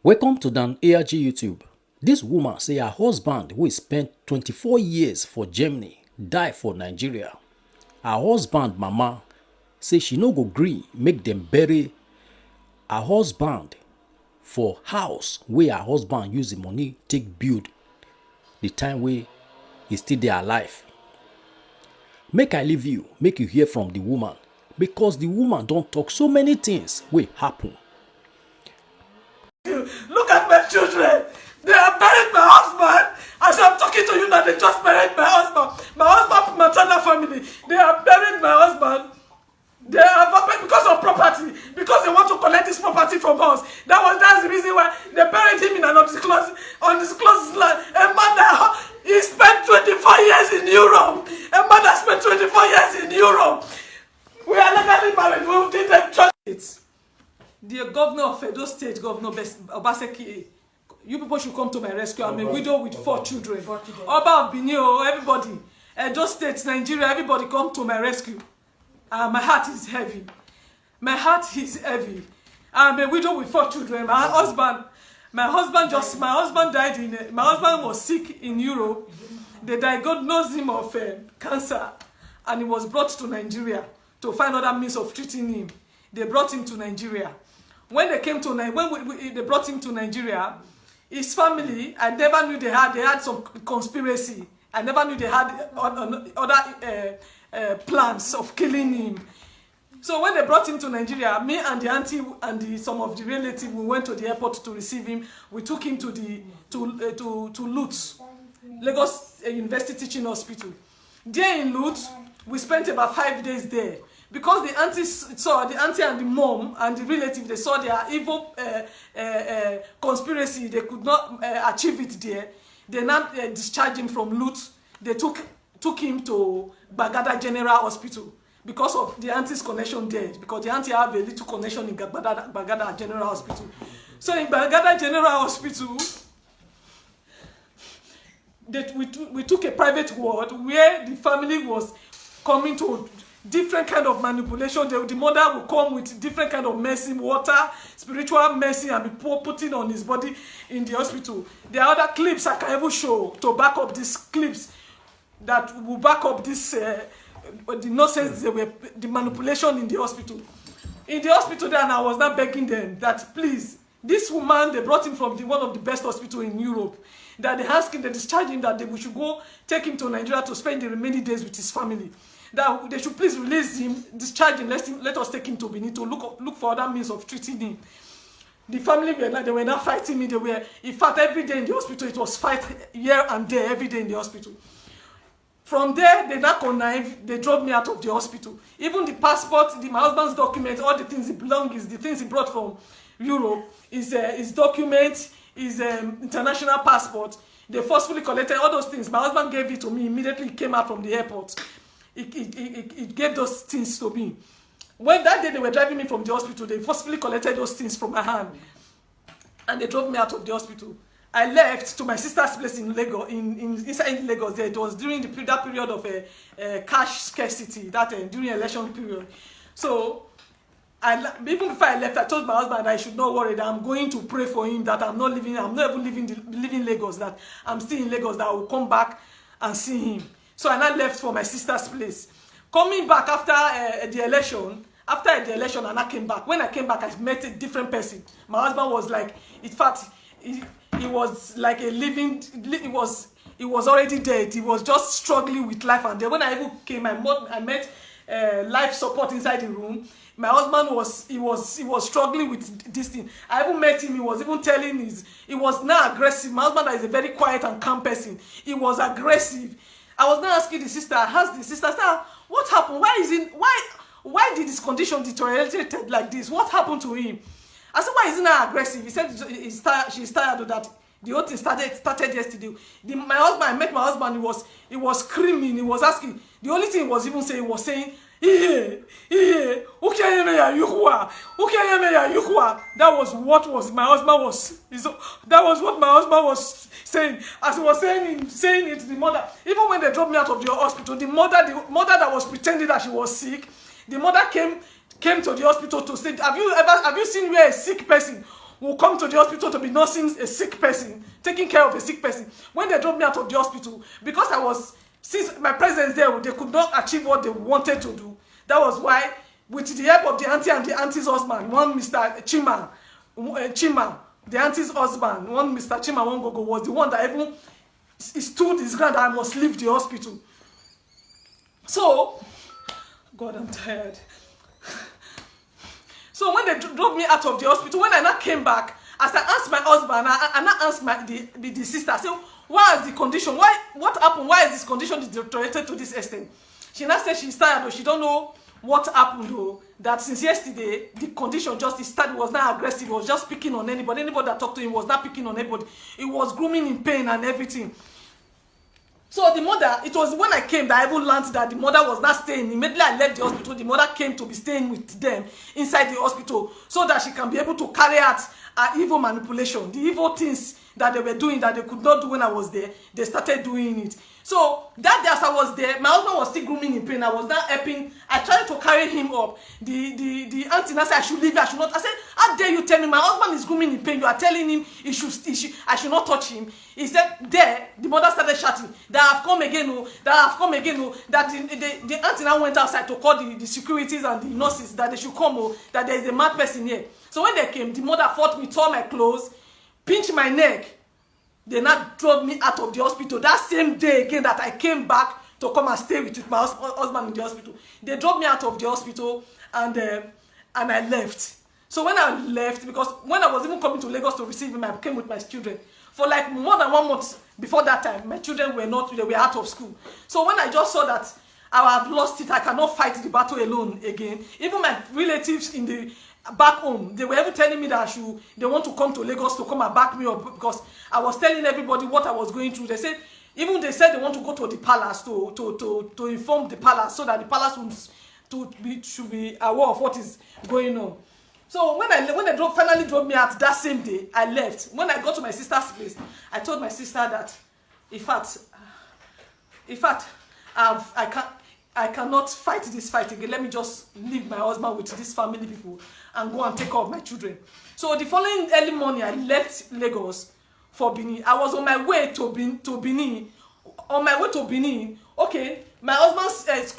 Welcome to Dan ARG YouTube. This woman say her husband, who spent 24 years for Germany, died for Nigeria. Her husband mama say she no go gree make them bury her husband for house where her husband use the money take build the time wey he still dey alive. Make I leave you, make you hear from the woman, because the woman don talk so many things wey happen. Look at my children. They have buried my husband. As I'm talking to you now, they just buried my husband. My husband's maternal family. They have buried my husband. They have because of property. Because they want to collect this property from us. That's the reason why they buried him in an undisclosed land. A man that he spent 24 years in Europe. A man that spent 24 years in Europe. We are legally married. We didn't trust it. The governor of Edo State, Governor Obaseki, you people should come to my rescue. I'm a widow with 4 children. Oba of Benin, everybody. Edo State, Nigeria, everybody come to my rescue. My heart is heavy. My heart is heavy. I'm a widow with 4 children. My husband died my husband was sick in Europe. They diagnosed him of cancer, and he was brought to Nigeria to find other means of treating him. They brought him to Nigeria. When they came to they brought him to Nigeria, his family, I never knew they had some conspiracy. I never knew they had other plans of killing him. So when they brought him to Nigeria, me and the auntie and some of the relatives, we went to the airport to receive him. We took him to Lutz, Lagos University Teaching Hospital. There in Lutz, we spent about 5 days there. Because the auntie and the mom and the relative, they saw their evil conspiracy, they could not achieve it there. They now discharged him from Lutz. They took him to Bagada General Hospital because of the auntie's connection there. Because the auntie have a little connection in Bagada General Hospital. So in Bagada General Hospital, we took a private ward where the family was coming to different kind of manipulation. The mother will come with different kind of medicine, water, spiritual medicine, and be putting on his body in the hospital. There are other clips I can even show to back up these clips that will back up this the nonsense, the manipulation in the hospital. In the hospital there, and I was not begging them that please, this woman, they brought him from one of the best hospitals in Europe, that they asked him, they discharged him, that we should go take him to Nigeria to spend the remaining days with his family. That they should please release him, discharge him, let us take him to Benin to look for other means of treating him. The family they were not fighting me. They were, in fact, every day in the hospital, it was fight here and there, every day in the hospital. From there, they now connived, they drove me out of the hospital. Even the passport, my husband's document, all the things he belongs, the things he brought from Europe, his document, his international passport, they forcefully collected all those things. My husband gave it to me immediately. He came out from the airport. It gave those things to me. When that day they were driving me from the hospital, they forcefully collected those things from my hand, and they drove me out of the hospital. I left to my sister's place in Lagos, inside Lagos. There, it was during that period of cash scarcity, during election period. So, even before I left, I told my husband I should not worry, that I'm going to pray for him, that I'm not even leaving Lagos, that I'm still in Lagos, that I will come back and see him. So I now left for my sister's place. Coming back after the election, and I came back. When I came back, I met a different person. My husband was like, in fact, he was like a living, he was already dead. He was just struggling with life. And then when I even came, I met life support inside the room. My husband was struggling with this thing. I even met him. He was even telling he was now aggressive. My husband is a very quiet and calm person. He was aggressive. I was now asking the sister, what happened? Why did his condition deteriorate like this? What happened to him? I said, why is he not aggressive? He said she's tired of that. The whole thing started yesterday. I met my husband, he was screaming, he was asking. The only thing he was even saying, that was what my husband was saying. As he was saying it, the mother, even when they dropped me out of the hospital, the mother that was pretending that she was sick, the mother came to the hospital to say, have you seen where a sick person will come to the hospital to be nursing a sick person, taking care of a sick person. When they drove me out of the hospital, because I was, since my presence there, they could not achieve what they wanted to do. That was why, with the help of the auntie and the auntie's husband, one Mr. Chima, the auntie's husband, one Mr. Chima Wangogo, was the one that even stood his ground that I must leave the hospital. So, God, I'm tired. So when they drove me out of the hospital, when I now came back, as I asked my husband, I now asked the sister, I said, why is the condition? What happened? Why is this condition deteriorated to this extent? She now said she's tired, though. She don't know what happened, though. That since yesterday, the condition just started, was not aggressive. It was just picking on anybody. Anybody that talked to him was not picking on anybody. It was grooming in pain and everything. So the mother, it was when I came that I even learned that the mother was not staying. Immediately I left the hospital, the mother came to be staying with them inside the hospital so that she can be able to carry out evil manipulation. The evil things that they were doing that they could not do when I was there, they started doing it. So that day as I was there, my husband was still grooming in pain. I was not helping. I tried to carry him up. The auntie now said I should leave. I should not. I said, how dare you tell me my husband is grooming in pain? You are telling him I should not touch him. He said, there, the mother started shouting, that I have come again, oh, that I have come again, oh, that the auntie now went outside to call the securities and the nurses that they should come, oh, that there is a mad person here. So when they came, the mother fought me, tore my clothes, pinched my neck. They now drove me out of the hospital. That same day again that I came back to come and stay with my husband in the hospital. They drove me out of the hospital and I left. So when I left, because when I was even coming to Lagos to receive him, I came with my children. For like more than 1 month before that time, my children they were out of school. So when I just saw that I have lost it, I cannot fight the battle alone again. Even my relatives in the back home, they were ever telling me that they want to come to Lagos to come and back me up, because I was telling everybody what I was going through. They said they want to go to the palace to inform the palace so that the palace should be aware of what is going on. So when they finally drove me out that same day, I left. When I got to my sister's place, I told my sister that, in fact, I cannot fight this fight again. Let me just leave my husband with these family people and go and take care of my children. So the following early morning, I left Lagos for Benin. I was on my way to Benin. On my way to Benin, okay, my husband's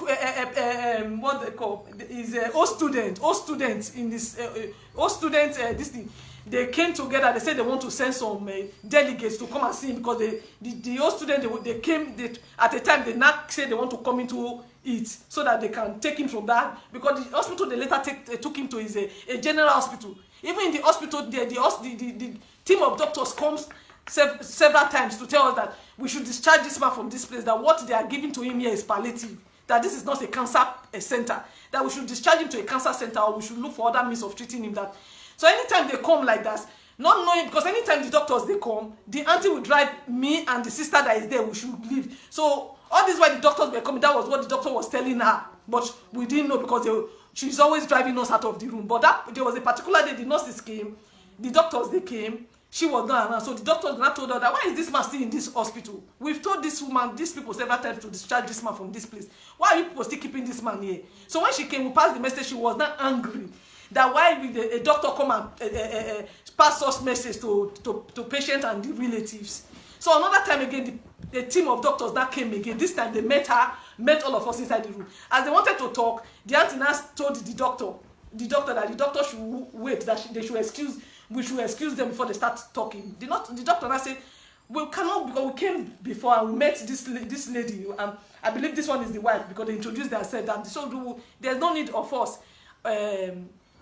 what they call is old students in this this thing. They came together. They said they want to send some delegates to come and see him, because the old student they came at a time they now said they want to come into it so that they can take him from that, because the hospital they later took him to is a general hospital. Even in the hospital there, the team of doctors comes several times to tell us that we should discharge this man from this place, that what they are giving to him here is palliative, that this is not a cancer center, that we should discharge him to a cancer center, or we should look for other means of treating him. That so anytime they come like that, not knowing, because anytime the doctors they come, the auntie will drive me and the sister that is there, we should leave. So all this while the doctors were coming, that was what the doctor was telling her, but we didn't know, because she's always driving us out of the room. But there was a particular day the nurses came, the doctors they came, she was not around. So the doctors now told her that, why is this man still in this hospital? We've told this woman, these people several times to discharge this man from this place. Why are you people still keeping this man here? So when she came, we passed the message. She was not angry that why will a doctor come and pass us message to patient and the relatives. So another time again, the team of doctors that came again. This time they met all of us inside the room. As they wanted to talk, the auntie now told the doctor that the doctor should wait, that we should excuse them before they start talking. The doctor now said, we cannot, because we came before and we met this lady. I believe this one is the wife, because they introduced themselves. And so there's no need of us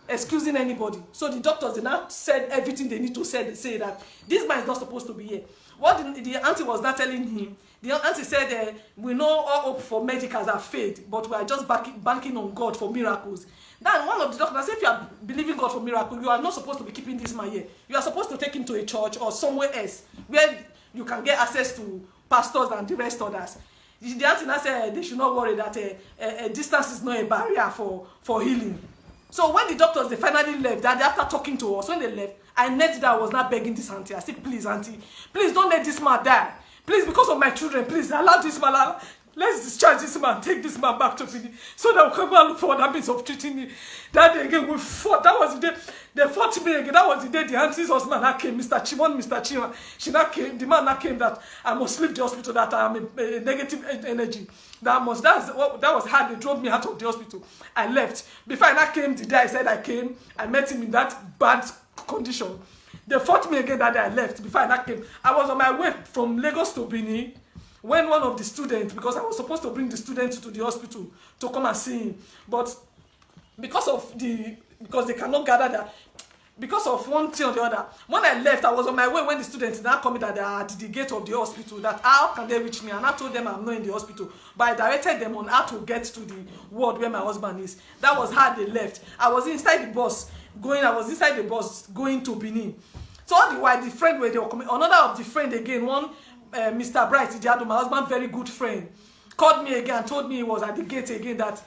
excusing anybody. So the doctors, they now said everything they need to say that this man is not supposed to be here. What the auntie was not telling him, the auntie said, we know all hope for medicals have failed, but we are just banking on God for miracles. Then one of the doctors said, if you are believing God for miracles, you are not supposed to be keeping this man here. You are supposed to take him to a church or somewhere else where you can get access to pastors and the rest others. The auntie now said they should not worry that distance is not a barrier for healing. So when the doctors, they finally left, that after talking to us, when they left, I knelt that I was not begging this auntie. I said, please, auntie, please don't let this man die. Please, because of my children, please allow this man. let's discharge this man, take this man back to Benin, so that we can go and look for other means of treating him. That day again, we fought. That was the day they fought me again. That was the day the auntie's husband that came, Mr. Chimon, Mr. Chima. She now came, the man that came that I must leave the hospital, that I am a negative energy. That was how they drove me out of the hospital. I left. Before I now came, the day I said I came, I met him in that bad condition. They fought me again that day I left. Before I now came, I was on my way from Lagos to Benin, when one of the students, because I was supposed to bring the student to the hospital to come and see him, but because they cannot gather that, because of one thing or the other, when I left, I was on my way when the students now coming that they are at the gate of the hospital, that how can they reach me, and I told them I'm not in the hospital, but I directed them on how to get to the ward where my husband is. That was how they left. I was inside the bus going to Benin. So all the while, the friend where they were coming, another of the friend again, one Mr. Bright Idiado, my husband, very good friend, called me again and told me he was at the gate again, that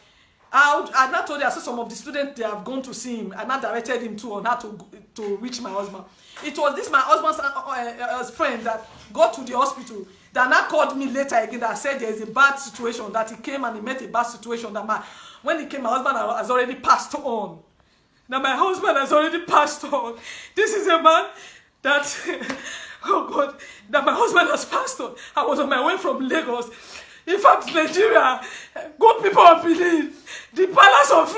I now told you, I saw some of the students, they have gone to see him, and I directed him on how to reach my husband. It was this my husband's friend that got to the hospital, that now called me later again, that said there is a bad situation, that he came and he met a bad situation, that when he came, my husband has already passed on. Now my husband has already passed on. This is a man that oh God, that my husband has passed on. I was on my way from Lagos. In fact, Nigeria, good people of Benin, the palace of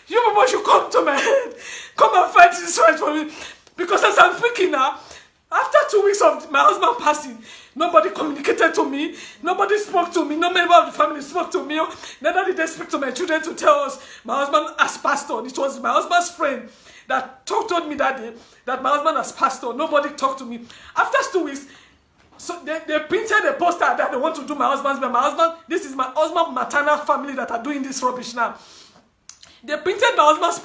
you people should come to my head. Come and fight this fight for me. Because as I'm thinking now, after 2 weeks of my husband passing, nobody communicated to me, nobody spoke to me, no member of the family spoke to me. Neither did they speak to my children to tell us my husband has passed on. It was my husband's friend that told me that day that my husband has passed on. Nobody talked to me. After 2 weeks, so they printed a poster that they want to do my husband's burial. My husband, this is my husband's maternal family that are doing this rubbish now. They printed my husband's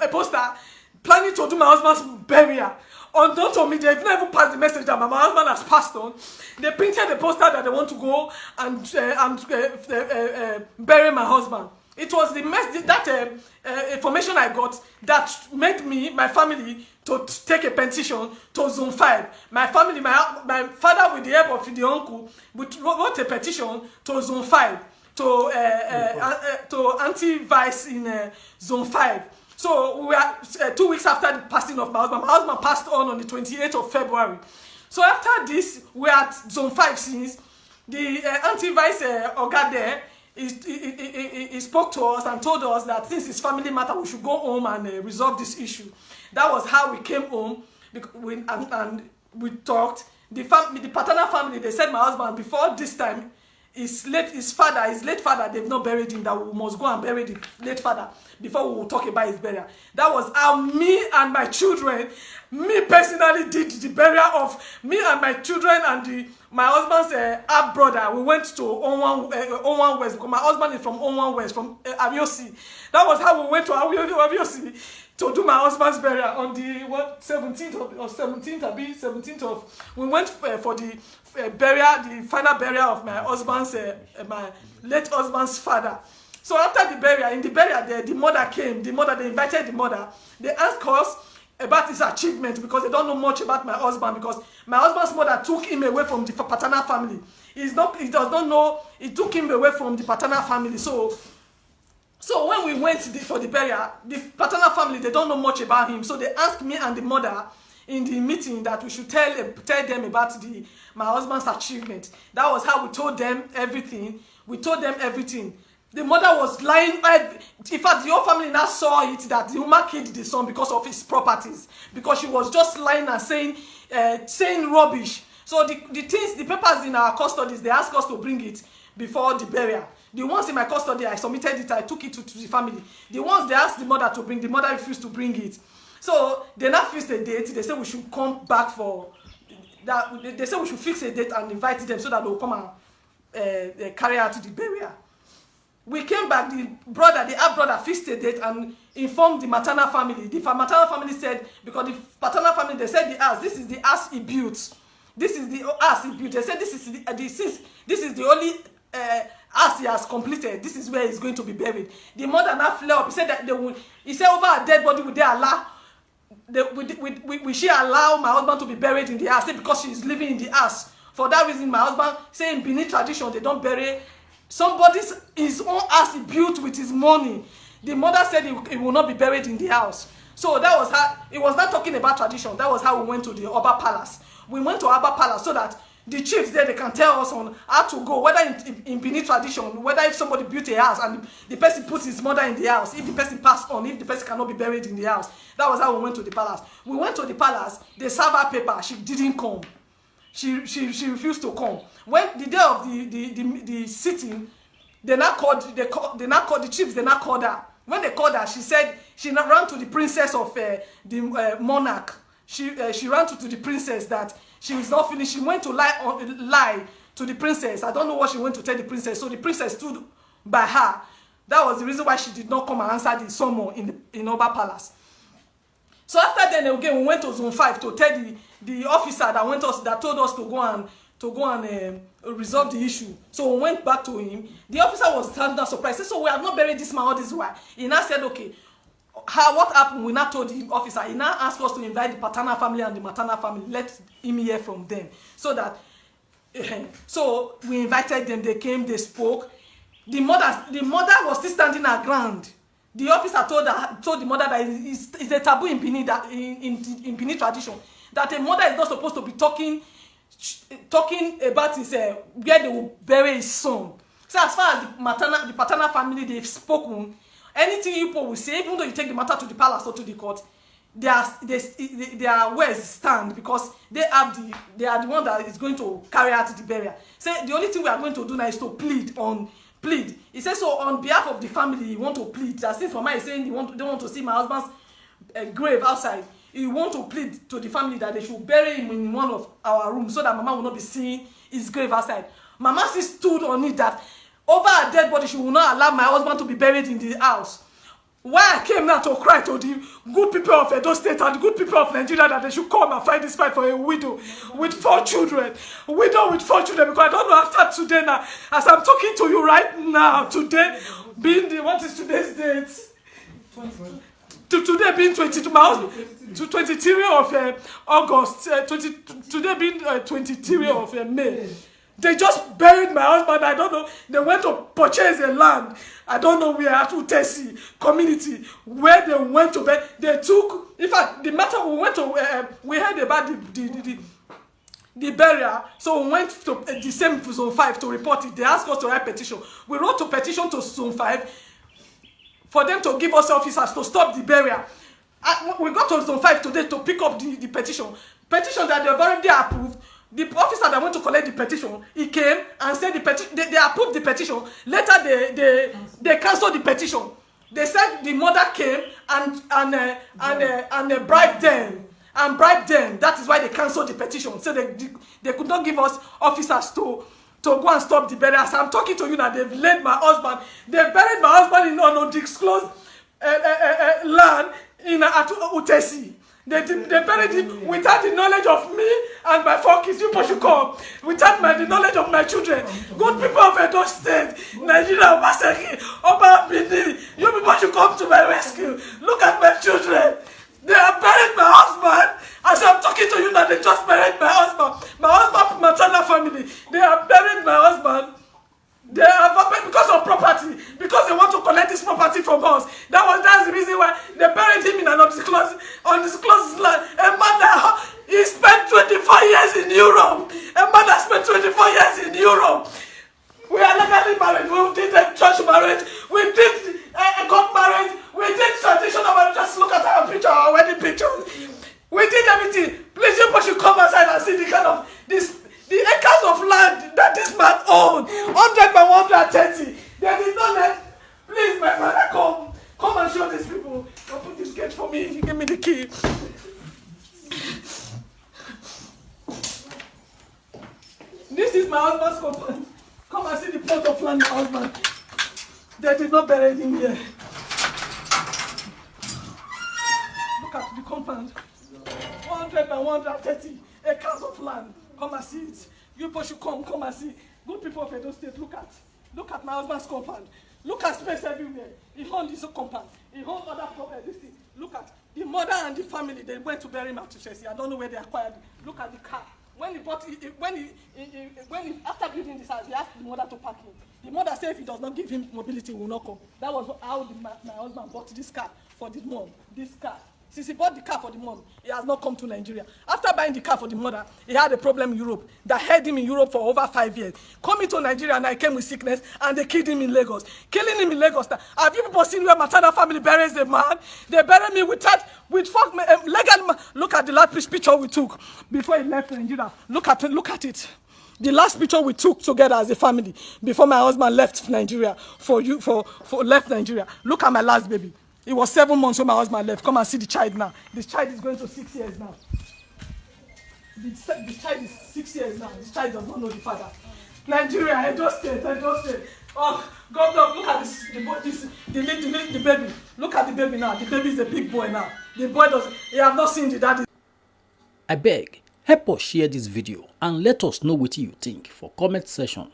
a poster planning to do my husband's burial. Unknown to me, they've never passed the message that my husband has passed on. They printed a poster that they want to go and bury my husband. It was that information I got that made me, my family, to take a petition to Zone 5. My family, my father, with the help of the uncle, wrote a petition to Zone 5, to anti-vice in Zone 5. So we are 2 weeks after the passing of my husband. My husband passed on the 28th of February. So after this, we are at Zone 5 since. The anti-vice Oga there, he spoke to us and told us that since it's family matter, we should go home and resolve this issue. That was how we came home, and we talked. The paternal family, they said my husband, before this time, his late father, they've not buried him, that we must go and bury the late father before we will talk about his burial. That was how me and my children, me personally, did the burial of me and my children and my husband's half brother. We went to Onwan West, because my husband is from Onwan West, from Aviosi. That was how we went to Aviosi to do my husband's burial on the 17th of we went for the burial, the final burial of my husband's my late husband's father. So after the burial, in the burial there, the mother came. They invited the mother. They asked us about his achievement, because they don't know much about my husband, because my husband's mother took him away from the paternal family. He does not know. He took him away from the paternal family. So when we went for the burial, the paternal family, they don't know much about him. So they asked me and the mother in the meeting that we should tell them about my husband's achievement. That was how we told them everything. The mother was lying. In fact, the whole family now saw it, that the woman killed the son because of his properties, because she was just lying and saying rubbish. So the papers in our custody, they asked us to bring it before the burial. The ones in my custody, I submitted it, I took it to the family. The ones they asked the mother to bring, the mother refused to bring it. So they now fixed a date. They said we should come back for that. They said we should fix a date and invite them so that they will come and carry out the burial. We came back. The half brother fixed a date and informed the maternal family. The maternal family said, because the paternal family, they said this is the house he built. This is the house he built. They said this is the only house he has completed. This is where he's going to be buried. The mother now flew up. He said that he said over a dead body, would they allow? Will she allow my husband to be buried in the house? Because she is living in the house. For that reason, my husband saying Benin tradition, they don't bury somebody's his own house he built with his money. The mother said he will not be buried in the house. So that was how, it was not talking about tradition. That was how we went to the Oba Palace. We went to Oba Palace so that the chiefs there, they can tell us on how to go, whether in Benin tradition, whether if somebody built a house and the person puts his mother in the house, if the person passed on, if the person cannot be buried in the house. That was how we went to the palace. We went to the palace, they served her paper, she didn't come. She refused to come. When the day of the sitting, the chiefs, they now called her. When they called her, she said she ran to the princess of the monarch. She ran to the princess that she was not finished. She went to lie to the princess. I don't know what she went to tell the princess. So the princess stood by her. That was the reason why she did not come and answer the summon in Oba Palace. So after then again, we went to Zone 5 to tell the officer that told us to go and resolve the issue. So we went back to him. The officer was standing surprised. He said, so we have not buried this man all this while. He now said, okay, what happened? We now told the officer. He now asked us to invite the paternal family and the maternal family. Let him hear from them. So that, so we invited them. They came. They spoke. The mother was still standing her ground. The officer told the mother that it's a taboo in Benin, that in Benin tradition, that a mother is not supposed to be talking about his where they will bury his son. So as far as the paternal family, they've spoken. Anything you will say, even though you take the matter to the palace or to the court, their words stand, because they are the one that is going to carry out the burial. Say the only thing we are going to do now is to plead. He says, so on behalf of the family, he want to plead that since Mama is saying they want to see my husband's grave outside, he want to plead to the family that they should bury him in one of our rooms so that Mama will not be seeing his grave outside. Mama still stood on it that over her dead body, she will not allow my husband to be buried in the house. Why I came now to cry to the good people of Edo State and the good people of Nigeria that they should come and fight this fight for a widow with 4 children. Widow with 4 children, because I don't know after today now, as I'm talking to you right now, today being what is today's date? Today being 22, my husband, to 23 of August, today being 23 of May. They just buried my husband. I don't know. They went to purchase a land. I don't know where, at Utesi community, where they went to bed. They took, in fact, the matter we went to, we heard about the burial. So we went to the same Zone 5 to report it. They asked us to write petition. We wrote a petition to Zone 5 for them to give us officers to stop the burial. We got to Zone 5 today to pick up the petition. Petition that they've already approved. The officer that went to collect the petition, he came and said they approved the petition. Later they canceled the petition. They said the mother came and bribed them. That is why they canceled the petition. So they could not give us officers to go and stop the burial. As I'm talking to you now, they've laid my husband. They buried my husband in undisclosed land in Utesi. They buried him without the knowledge of me and my 4 kids. You people should come. Without the knowledge of my children. Good people of Edo State, Nigeria, Masaki, Oba Benin. You people should come to my rescue. Look at my children. They have buried my husband. As I'm talking to you now, they just buried my husband. My husband's maternal family. They have buried my husband. They have because of property, because they want to collect this property from us. That's the reason why they buried him in an undisclosed land. A man that he spent 24 years in Europe. A man that spent 24 years in Europe. We are legally married. We did a church marriage. We did a court marriage. We did traditional marriage. Just look at our picture, our wedding pictures. We did everything. Please, you should come outside and see the kind of the acres of land that this man owned, 100 by 130. They did not let. Please, my brother, come and show these people. Open this gate for me. You give me the key. This is my husband's compound. Come and see the plot of land, my husband. They did not bury him here. Look at the compound. 100 by 130 acres of land. Come and see it. You people should come and see. Good people of Edo State, look at my husband's compound. Look at space everywhere. He owned his compound. He owned other property. Look at the mother and the family. They went to bury him at Chelsea. I don't know where they acquired it. Look at the car. When he bought, when he after building this house, he asked the mother to pack him. The mother said if he does not give him mobility, he will not come. That was how my husband bought this car for the mom. This car. Since he bought the car for the mom, he has not come to Nigeria. After buying the car for the mother, he had a problem in Europe that held him in Europe for over 5 years. Coming to Nigeria, and I came with sickness, and they killed him in Lagos. Killing him in Lagos. Now, have you people seen where maternal family buries a man? They bury me with legal. Look at the last picture we took before he left Nigeria. Look at it. The last picture we took together as a family before my husband left Nigeria for left Nigeria. Look at my last baby. It was 7 months when my husband left. Come and see the child now. This child is going to 6 years now. The child is 6 years now. This child does not know the father. Nigeria, Edo State. Oh, God, look at the baby. Look at the baby now. The baby is a big boy now. The boy he have not seen the daddy. I beg, help us share this video and let us know what you think for comment section.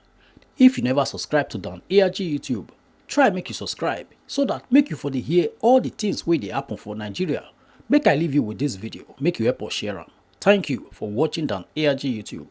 If you never subscribe to Dan ARG YouTube, try make you subscribe so that make you for the hear all the things wey dey happen for Nigeria. Make I leave you with this video, make you help us share am. Thank you for watching Dan ARG YouTube.